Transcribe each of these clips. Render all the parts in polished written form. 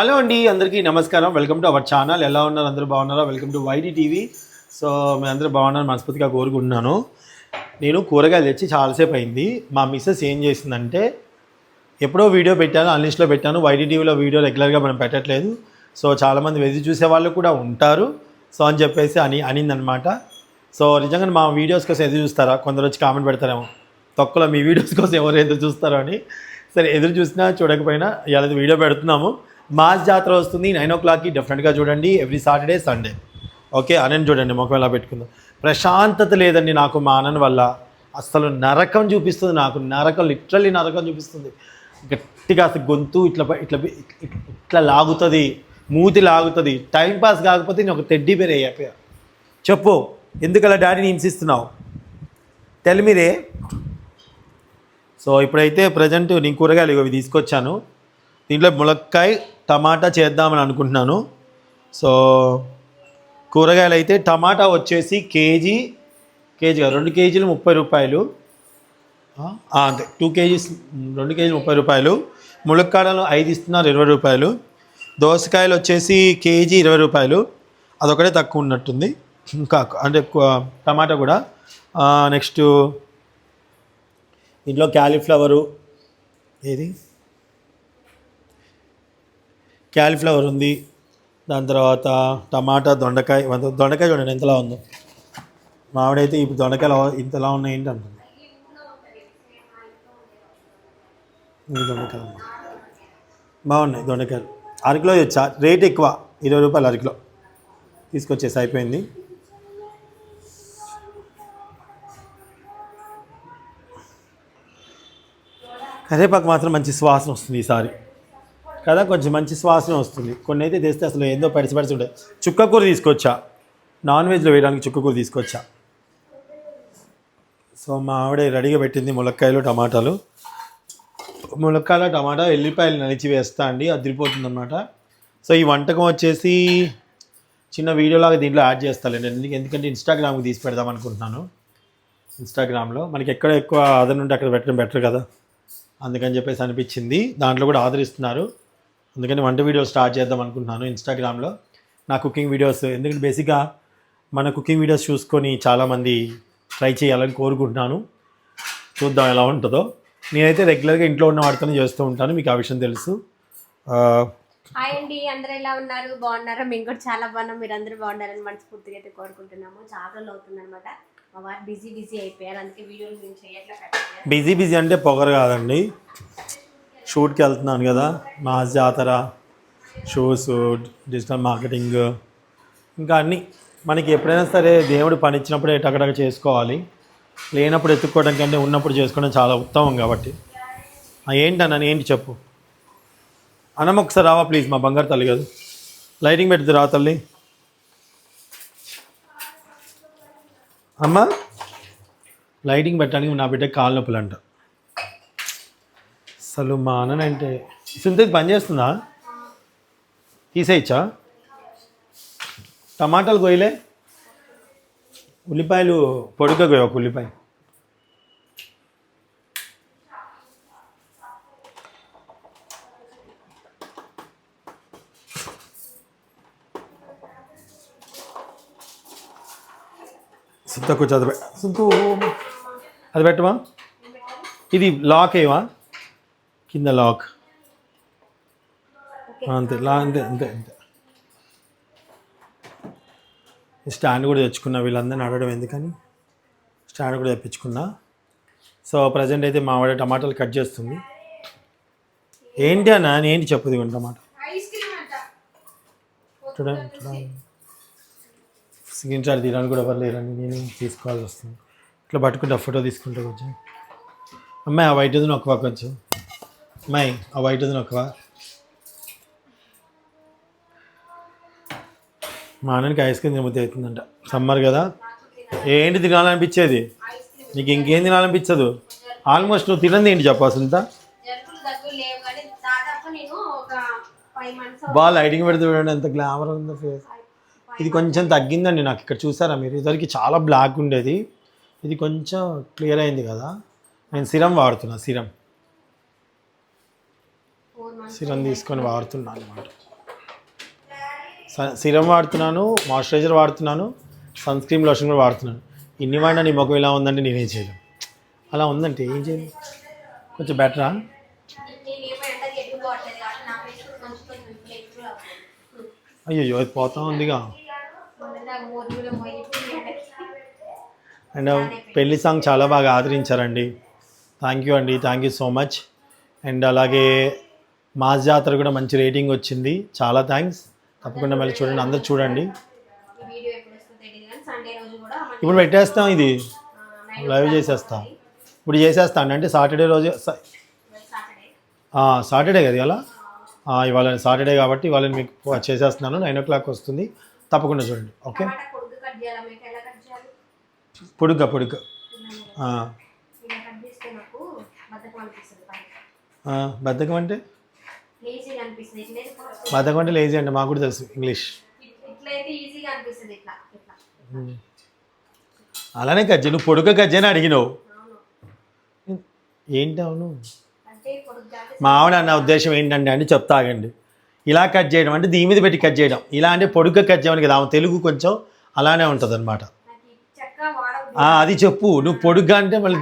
Hello అండి, అందరికీ నమస్కారం. Welcome to our channel. ఎలా ఉన్నారు? అందరూ బాగున్నారా? Welcome to YT TV. So మీ అందరూ బాగున్నారు మనస్ఫూర్తిగా కోరుకుంటున్నాను. నేను కూరగాయలు తెచ్చి చాలాసేపు అయింది. మా మిస్సెస్ ఏం చేసిందంటే, ఎప్పుడో వీడియో పెట్టాను, అన్లిస్ట్లో పెట్టాను. వైటీ టీవీలో వీడియో రెగ్యులర్గా మనం పెట్టట్లేదు. సో చాలామంది వెతి చూసే వాళ్ళు కూడా ఉంటారు. సో అని చెప్పేసి అనిందనమాట. సో నిజంగా మా వీడియోస్ కోసం ఎదురు చూస్తారా? కొందరు వచ్చి కామెంట్ పెడతారేమో, తొక్కలో మీ వీడియోస్ కోసం ఎవరు ఎదురు చూస్తారో అని. సరే, ఎదురు చూసినా చూడకపోయినా ఇవాళ వీడియో పెడుతున్నాము. మాస్ జాతర వస్తుంది 9 o'clockకి. డెఫినెట్గా చూడండి. Every Saturday Sunday. ఓకే, అనని చూడండి. మొక్క ఎలా పెట్టుకుందాం. ప్రశాంతత లేదండి నాకు మా అన్నని వల్ల. అసలు నరకం చూపిస్తుంది నాకు. నరకం, లిటరల్లీ నరకం చూపిస్తుంది. గట్టిగా అసలు గొంతు ఇట్లా ఇట్లా ఇట్లా లాగుతుంది, మూతి లాగుతుంది. టైంపాస్ కాకపోతే నేను ఒక టెడ్డీ బేర్ అయిపోయా. చెప్పు, ఎందుకలా డాడీని హింసిస్తున్నావు? తెల్ మీరే. సో ఇప్పుడైతే ప్రజెంట్ నేను కూరగాయలు ఇవి తీసుకొచ్చాను. దీంట్లో ములక్కాయ టమాటా చేద్దామని అనుకుంటున్నాను. సో కూరగాయలు అయితే టమాటా వచ్చేసి కేజీ 2 కేజీలు 30 రూపాయలు. అంతే, 2 కేజీస్ 2 కేజీలు 30 రూపాయలు. ములక్కాడలు 5 ఇస్తున్నారు, 20 రూపాయలు. దోసకాయలు వచ్చేసి కేజీ 20 రూపాయలు. అదొకటే తక్కువ ఉన్నట్టుంది. ఇంకా అంటే టమాటా కూడా. నెక్స్ట్ ఇంట్లో క్యాలీఫ్లవరు, క్యాలీఫ్లవర్ ఉంది. దాని తర్వాత టమాటా, దొండకాయ చూడండి ఎంతలా ఉందో. మామిడైతే ఇప్పుడు దొండకాయలు ఇంతలా ఉన్నాయి ఏంటి అంటుంది. దొండకాయలు బాగున్నాయి. దొండకాయలు అరకిలో వచ్చా, రేట్ ఎక్కువ, 20 రూపాయలు అరకిలో. తీసుకొచ్చేసి అయిపోయింది. కరివేపాకు మాత్రం మంచి సువాసన వస్తుంది ఈసారి కదా, కొంచెం మంచి సువాసన వస్తుంది. కొన్ని అయితే తెస్తే అసలు ఏందో పడిచి ఉంటాయి. చుక్కకూర తీసుకొచ్చా, నాన్ వెజ్లో వేయడానికి చుక్కకూర తీసుకొచ్చా. సో మా ఆవిడ రెడీగా పెట్టింది ములక్కాయలు టమాటాలు. ములక్కాయలు టమాటా ఎల్లిపాయలు నలిచి వేస్తా అండి, అదిరిపోతుంది అన్నమాట. సో ఈ వంటకం వచ్చేసి చిన్న వీడియోలాగా దీంట్లో యాడ్ చేస్తానండి. ఎందుకంటే ఇన్స్టాగ్రామ్కి తీసి పెడదాం అనుకుంటున్నాను. ఇన్స్టాగ్రామ్లో మనకి ఎక్కడ ఎక్కువ ఆదరణ ఉంటే అక్కడ పెట్టడం బెటర్ కదా, అందుకని చెప్పేసి అనిపించింది. దాంట్లో కూడా ఆదరిస్తున్నారు, అందుకని వంట వీడియోస్ స్టార్ట్ చేద్దాం అనుకుంటున్నాను ఇన్స్టాగ్రామ్లో. నా కుకింగ్ వీడియోస్, ఎందుకంటే బేసిక్గా మన కుకింగ్ వీడియోస్ చూసుకొని చాలామంది ట్రై చేయాలని కోరుకుంటున్నాను. చూద్దాం ఎలా ఉంటుందో. నేనైతే రెగ్యులర్గా ఇంట్లో ఉన్న వాటితోనే చేస్తూ ఉంటాను, మీకు ఆ విషయం తెలుసు. హాయ్ అండి, అందరూ ఎలా ఉన్నారు? బాగున్నారా? మేము కూడా చాలా బాగున్నాం. మీరు అందరూ బాగున్నారని మనస్ఫూర్తిగా అయితే కోరుకుంటున్నాము. చాలా రోజులు అవుతుంది అనమాట. మా వారు బిజీ అయిపోయారు, అందుకే వీడియోలు మేము చేయట్లేదు. బిజీ అంటే పొగరు కాదండి, షూట్కి వెళ్తున్నాను కదా, మాస్ జాతర, షోస్, డిజిటల్ మార్కెటింగ్, ఇంకా అన్నీ మనకి ఎప్పుడైనా సరే దేవుడు పని ఇచ్చినప్పుడే టకటక చేసుకోవాలి. లేనప్పుడు ఎత్తుక్కోవడం కంటే ఉన్నప్పుడు చేసుకోవడం చాలా ఉత్తమం. కాబట్టి ఏంటన్నా, ఏంటి చెప్పు. అన్నమ్మ ఒకసారి రావా ప్లీజ్, మా బంగారు తల్లి కదా. లైటింగ్ పెడుతుంది రా తల్లి. అమ్మ లైటింగ్ పెట్టడానికి నా బిడ్డకి కాళ్ళ నొప్పులు అంట. అసలు మా అన్ననంటే సుంతకి పని చేస్తుందా? తీసేయచ్చా? టమాటాలు కొయ్యలే, ఉల్లిపాయలు పొడిగా కొయ్య, ఒక ఉల్లిపాయ. సుంత కూర్చో, అది సుంతు అది పెట్టవా? ఇది లాక్ ఏవా కింద లాక్, అంతే అంతే అంతే అంతే. స్టాండ్ కూడా తెచ్చుకున్నా, వీళ్ళందరినీ అడగడం ఎందుకని స్టాండ్ కూడా తెప్పించుకున్నా. సో ప్రజెంట్ అయితే మా వాడ టమాటాలు కట్ చేస్తుంది. ఏంటి అన్న, ఏంటి చెప్పు. దిగుంది టమాటా చూడండి. స్క్రీన్ షాట్ తీయడానికి కూడా ఎవరు లేరండి, నేను తీసుకోవాల్సి వస్తుంది. ఇట్లా పట్టుకుంటే ఫోటో తీసుకుంటే కొంచెం. అమ్మాయి ఆ వైట్ నొక్కవా కొంచెం, అమ్మాయి ఆ వైట్ నొక్కవా. మా అన్నకి ఐస్ క్రీమ్ తినబుద్ధి అవుతుందంట, సమ్మర్ కదా. ఏంటి తినాలనిపించేది నీకు? ఇంకేం తినాలనిపించదు. ఆల్మోస్ట్ నువ్వు తినంది ఏంటి చెప్పు అసలు. బాగా లైటింగ్ పెడితే చూడండి ఎంత గ్లామర్ ఉందో ఫేస్. ఇది కొంచెం తగ్గిందండి నాకు ఇక్కడ, చూసారా మీరు? ఇదివరకు చాలా బ్లాక్ ఉండేది, ఇది కొంచెం క్లియర్ అయింది కదా. నేను సిరం వాడుతున్నా, సిరం తీసుకొని వాడుతున్నాను అనమాట. సిరం వాడుతున్నాను, మాయిశ్చరైజర్ వాడుతున్నాను, సన్ స్క్రీన్ లోషన్ కూడా వాడుతున్నాను. ఇన్ని వాడినా నీ ముఖం ఇలా ఉందంటే నేనేం చేయలేను. అలా ఉందంటే ఏం చేయను, కొంచెం బెటరా? నేనేమో ఎండకి ఎక్కువ పోవట్లేదు కాబట్టి నా ఫేస్ కొంచెం కొంచెం ఎక్కువ అవుతుంది. అయ్యో అది పోతా ఉందిగా. మొన్న మోరులో పోయి ఎండకి అండ్ పెళ్లి సాంగ్ చాలా బాగా ఆదరించారండి. థ్యాంక్ యూ అండి, thank you so much. And అలాగే మాస్ జాతర కూడా మంచి రేటింగ్ వచ్చింది, చాలా థ్యాంక్స్. తప్పకుండా మళ్ళీ చూడండి, అందరు చూడండి. ఈ వీడియో ఎప్పుడు వస్తుందో తెలియదు కానీ సండే రోజు కూడా ఇప్పుడు పెట్టేస్తాం, ఇది లైవ్ చేసేస్తాం. ఇప్పుడు చేసేస్తాను అంటే సాటర్డే రోజు, సాటర్డే కదా ఇవాళ, ఇవాళ సాటర్డే కాబట్టి ఇవాళ మీకు చేసేస్తున్నాను. 9 o'clock వస్తుంది, తప్పకుండా చూడండి. ఓకే, టమాటా పొడుగు కట్ చేయాలా, మీకు ఎలా కట్ చేయాలి? పొడుగ్గా ఇలా కట్ చేస్తే నాకు బద్ధకం అనిపిస్తుంది, బద్ధకం అంటే లేజీగా అనిపిస్తుంది. ఇట్లయితే బద్ధకం అంటే లేజీ అంటే మాకు కూడా తెలుసు ఇంగ్లీష్. ఇట్లయితే ఈజీగా అనిపిస్తుంది. ఇట్లా ఇట్లా అలానే కట్ చేయి, నువ్వు పొడుగ్గా కట్ చేయని అడిగినావు. అవును, ఏంటి అవును? అంటే పొడుగ్గా మా ఆవిడ అన్న ఉద్దేశం ఏంటంటే అండి చెప్తా ఆగండి. ఇలా కట్ చేయడం అంటే దీని మీద పెట్టి కట్ చేయడం, ఇలా అంటే పొడుగ్గా కట్ చేయమని కదా. ఆమె తెలుగు కొంచెం అలానే ఉంటుంది అనమాట. నాకు ఈ చెక్క వాడదు. అది చెప్పు, నువ్వు పొడుగ్గా అంటే మళ్ళీ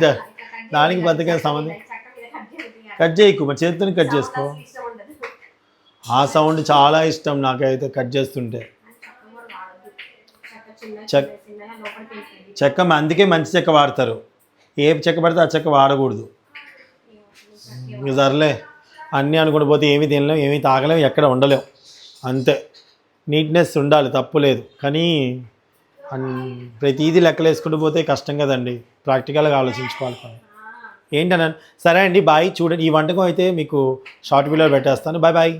దానికి బద్దగా సంబంధం. చెక్క మీద కట్ చేయాలి. కట్ చేయకు, మరి చేతితో కట్ చేసుకో. ఇష్టం ఉండదు. ఆ సౌండ్ చాలా ఇష్టం నాకైతే కట్ చేస్తుంటే. చెక్క కూడా వాడద్దు. చెక్క చిన్న చెక్ చిన్నగా లోపలికి వెళ్తుంది. చెక్క అందుకే మంచి చెక్క వాడతారు, ఏ చెక్క పడితే ఆ చెక్క వాడకూడదు. ఇంక సర్లే, అన్నీ అనుకుని పోతే ఏమీ తినలేం, ఏమీ తాగలేం, ఎక్కడ ఉండలేం. అంతే, నీట్నెస్ ఉండాలి, తప్పు లేదు. కానీ ప్రతిదీ లెక్కలు వేసుకుంటూ పోతే కష్టం కదండి, ప్రాక్టికల్గా ఆలోచించుకోవాలి. ఏంటన్నాను. సరే అండి, బాయ్. చూడండి, ఈ వంటకం అయితే మీకు షార్ట్ వీడియోలో పెట్టేస్తాను. Bye bye.